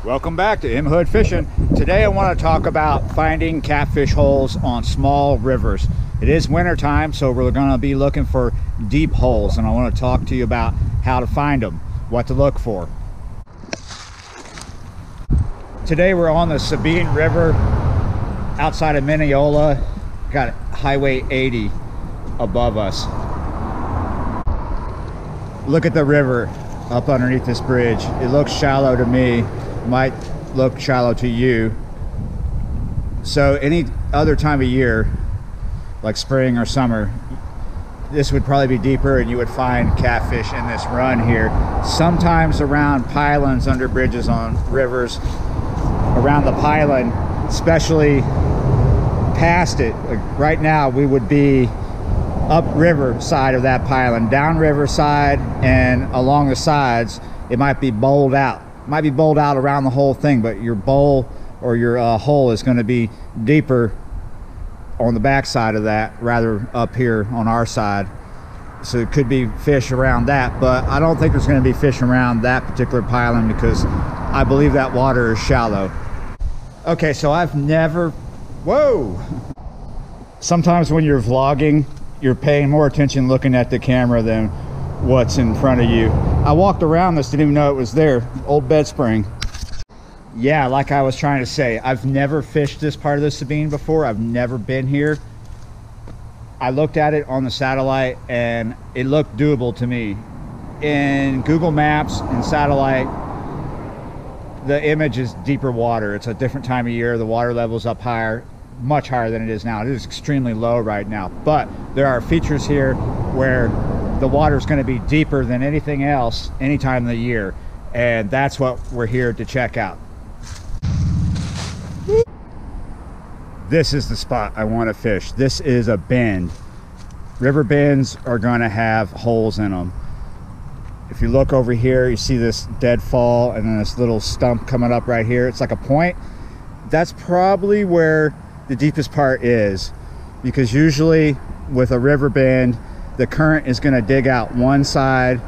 Welcome back to M Hood Fishing. Today I want to talk about finding catfish holes on small rivers. It is winter time, so we're going to be looking for deep holes, and I want to talk to you about how to find them, what to look for. Today we're on the Sabine River outside of Mineola. Got Highway 80 above us. Look at the river up underneath this bridge. It looks shallow to me. Might look shallow to you. So any other time of year, like spring or summer, this would probably be deeper and you would find catfish in this run here. Sometimes around pylons under bridges on rivers, around the pylon, especially past it. Like right now we would be up river side of that pylon, down river side, and along the sides it might be bowled out. Might be bowled out around the whole thing, but your bowl or your hole is going to be deeper on the back side of that rather up here on our side. So it could be fish around that, but I don't think there's going to be fish around that particular pylon because I believe that water is shallow. Okay, so I've never, whoa! Sometimes when you're vlogging, you're paying more attention looking at the camera than what's in front of you. I walked around this, didn't even know it was there. Old bed spring. Yeah, like I was trying to say, I've never fished this part of the Sabine before. I've never been here. I looked at it on the satellite and it looked doable to me. In Google Maps and satellite, the image is deeper water. It's a different time of year. The water level's up higher, much higher than it is now. It is extremely low right now, but there are features here where the water is going to be deeper than anything else any time of the year, and that's what we're here to check out. This is the spot I want to fish. This is a bend. River bends are going to have holes in them. If you look over here, you see this deadfall and then this little stump coming up right here. It's like a point. That's probably where the deepest part is, because usually with a river bend the current is going to dig out one side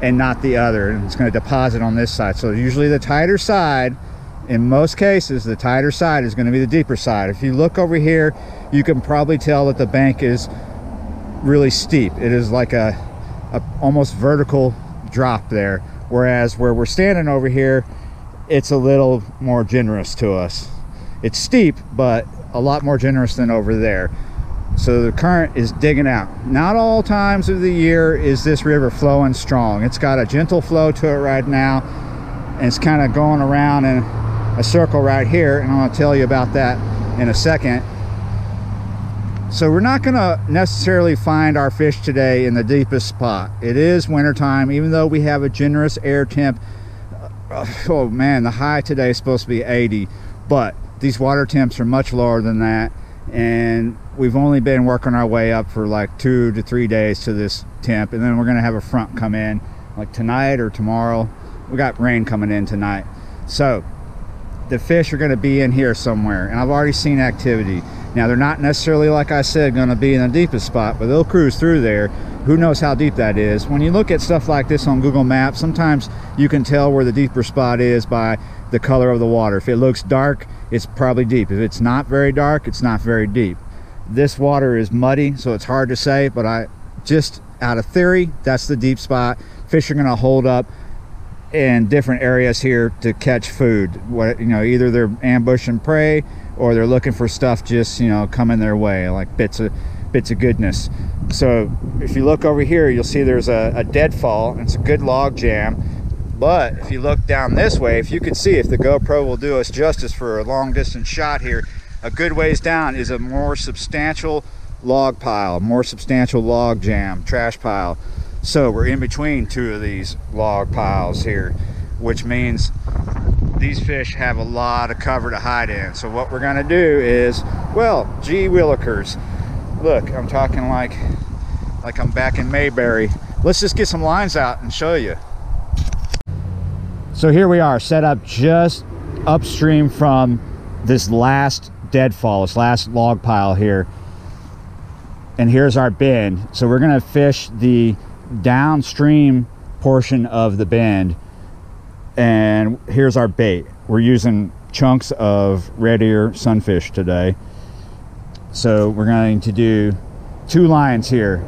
and not the other, and it's going to deposit on this side. So usually the tighter side, in most cases the tighter side is going to be the deeper side. If you look over here, you can probably tell that the bank is really steep. It is like a almost vertical drop there, whereas where we're standing over here, it's a little more generous to us. It's steep, but a lot more generous than over there. So the current is digging out. Not all times of the year is this river flowing strong. It's got a gentle flow to it right now, and it's kind of going around in a circle right here, and I'm going to tell you about that in a second. So we're not going to necessarily find our fish today in the deepest spot. It is wintertime, even though we have a generous air temp. Oh man, the high today is supposed to be 80, but these water temps are much lower than that, and we've only been working our way up for like 2 to 3 days to this temp, and then we're going to have a front come in like tonight or tomorrow. We got rain coming in tonight, so the fish are going to be in here somewhere, and I've already seen activity. Now they're not necessarily, like I said, going to be in the deepest spot, but they'll cruise through there. Who knows how deep that is? When you look at stuff like this on Google Maps, sometimes you can tell where the deeper spot is by the color of the water. If it looks dark, it's probably deep. If it's not very dark, it's not very deep. This water is muddy, so it's hard to say, but I just out of theory, that's the deep spot. Fish are going to hold up in different areas here to catch food. What, you know, either they're ambushing prey or they're looking for stuff just, you know, coming their way, like bits of goodness. So if you look over here, you'll see there's a deadfall. It's a good log jam. But if you look down this way, if you could see, if the GoPro will do us justice for a long distance shot here, a good ways down is a more substantial log pile, more substantial log jam, trash pile. So we're in between two of these log piles here, which means these fish have a lot of cover to hide in. So what we're gonna do is, well, gee willikers, look, I'm talking like I'm back in Mayberry. Let's just get some lines out and show you. So here we are, set up just upstream from this last deadfall, this last log pile here. And here's our bend. So we're gonna fish the downstream portion of the bend And here's our bait. We're using chunks of red ear sunfish today. So we're going to do 2 lines here.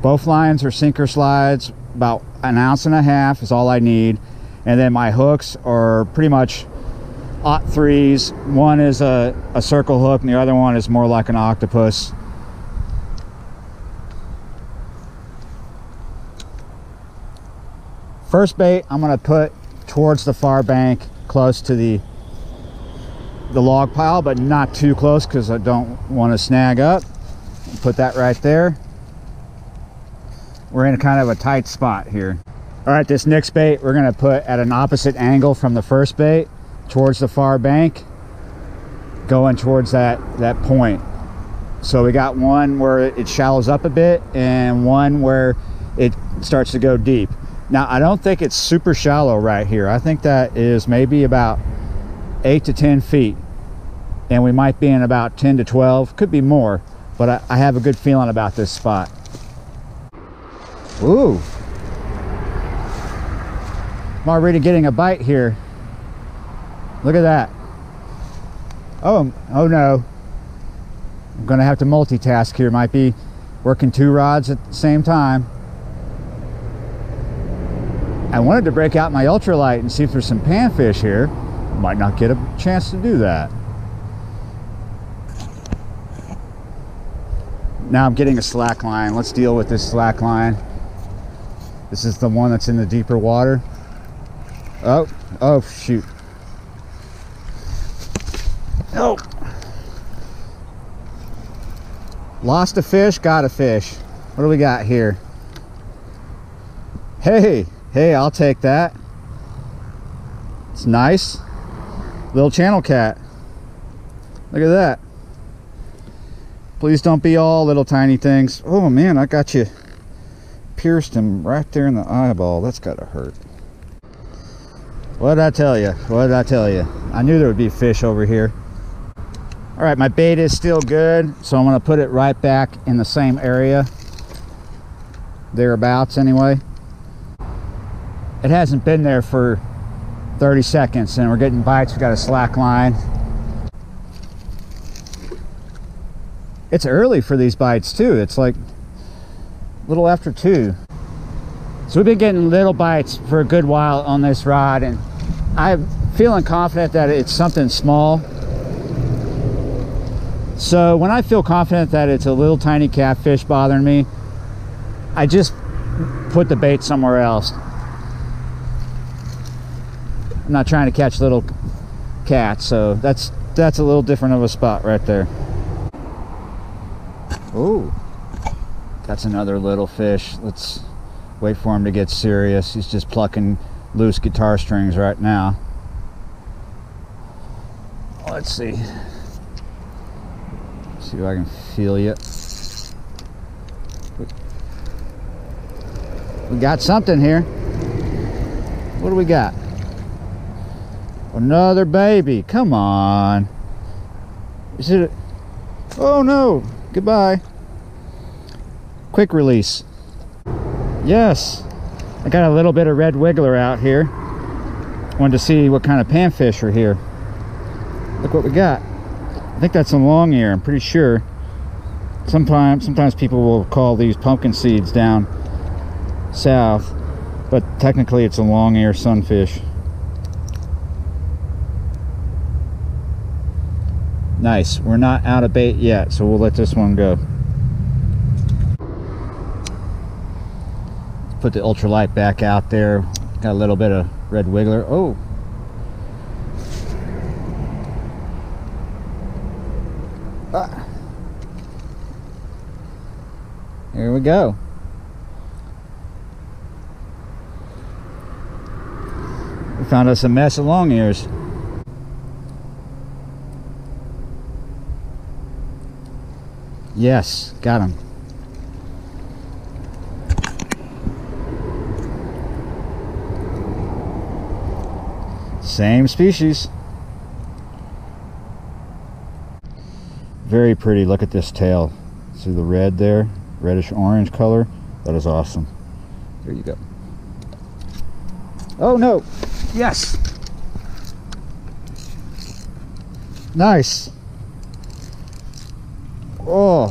Both lines are sinker slides. About 1.5 ounces is all I need. And then my hooks are pretty much aught 3s. One is a circle hook and the other one is more like an octopus. First bait I'm going to put towards the far bank, close to the log pile, but not too close because I don't want to snag up. Put that right there. We're in kind of a tight spot here. All right, this next bait we're going to put at an opposite angle from the first bait, towards the far bank, going towards that point. So we got one where it shallows up a bit and one where it starts to go deep. Now I don't think it's super shallow right here. I think that is maybe about 8 to 10 feet, and we might be in about 10 to 12, could be more, but I have a good feeling about this spot. Ooh, I'm already getting a bite here. Look at that. Oh no, I'm gonna have to multitask here. Might be working 2 rods at the same time. I wanted to break out my ultralight and see if there's some panfish here. Might not get a chance to do that. Now I'm getting a slack line. Let's deal with this slack line. This is the one that's in the deeper water. Oh shoot. Oh. Lost a fish, got a fish. What do we got here? Hey, I'll take that. It's nice. Little channel cat. Look at that. Please don't be all little tiny things. Oh man, I got you. Pierced him right there in the eyeball. That's gotta hurt. What did I tell you? What did I tell you? I knew there would be fish over here. All right, my bait is still good, so I'm gonna put it right back in the same area. Thereabouts anyway. It hasn't been there for 30 seconds and we're getting bites. We got a slack line. It's early for these bites too. It's like a little after 2. So we've been getting little bites for a good while on this rod, and I'm feeling confident that it's something small. So when I feel confident that it's a little tiny catfish bothering me, I just put the bait somewhere else. I'm not trying to catch little cats, so that's a little different of a spot right there. Oh, that's another little fish. Let's wait for him to get serious. He's just plucking loose guitar strings right now. Let's see. See if I can feel you. We got something here. What do we got? Another baby. Come on. Is it? Oh no. Goodbye. Quick release. Yes. I got a little bit of red wiggler out here. Wanted to see what kind of panfish are here. Look what we got. I think that's a long ear, I'm pretty sure. Sometimes people will call these pumpkin seeds down south, but technically it's a long ear sunfish. Nice. We're not out of bait yet, so we'll let this one go. Put the ultralight back out there. Got a little bit of red wiggler. Oh. Ah. Here we go. We found us a mess of long ears. Yes, got him. Same species. Very pretty. Look at this tail. See the red there? Reddish orange color. That is awesome. There you go. Oh no! Yes. Nice. Oh.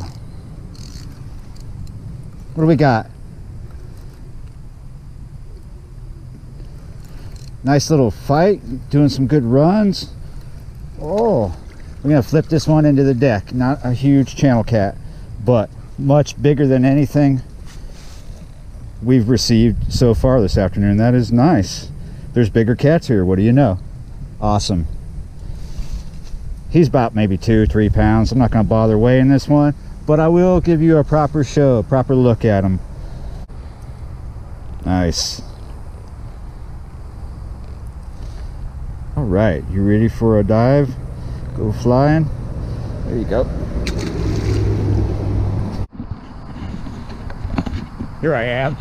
What do we got? Nice little fight, doing some good runs. Oh, we're gonna flip this one into the deck. Not a huge channel cat, but much bigger than anything we've received so far this afternoon. That is nice. There's bigger cats here, what do you know? Awesome. He's about maybe 2-3 pounds. I'm not gonna bother weighing this one, but I will give you a proper show, a proper look at him. Nice. All right, you ready for a dive? Go flying. There you go. Here I am.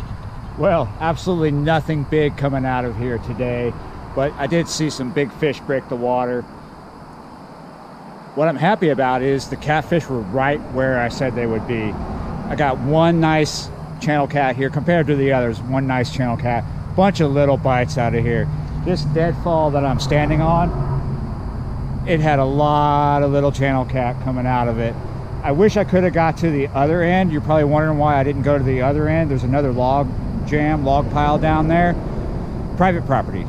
Well, absolutely nothing big coming out of here today, but I did see some big fish break the water. What I'm happy about is the catfish were right where I said they would be. I got one nice channel cat here compared to the others. One nice channel cat, bunch of little bites out of here. This deadfall that I'm standing on, it had a lot of little channel cat coming out of it. I wish I could have got to the other end. You're probably wondering why I didn't go to the other end. There's another log pile down there. Private property.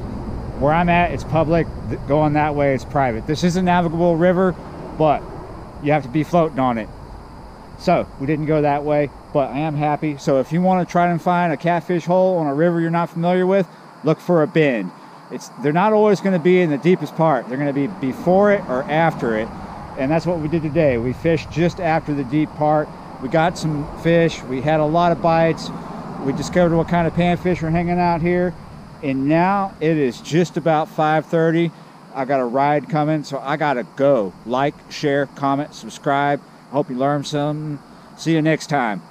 Where I'm at, it's public. Going that way, it's private. This is a navigable river, but you have to be floating on it. So we didn't go that way, but I am happy. So if you want to try and find a catfish hole on a river you're not familiar with, look for a bend. They're not always going to be in the deepest part. They're going to be before it or after it, and that's what we did today. We fished just after the deep part. We got some fish. We had a lot of bites. We discovered what kind of panfish are hanging out here, and now it is just about 5:30. I got a ride coming, so I gotta go. Like, share, comment, subscribe. I hope you learned something. See you next time.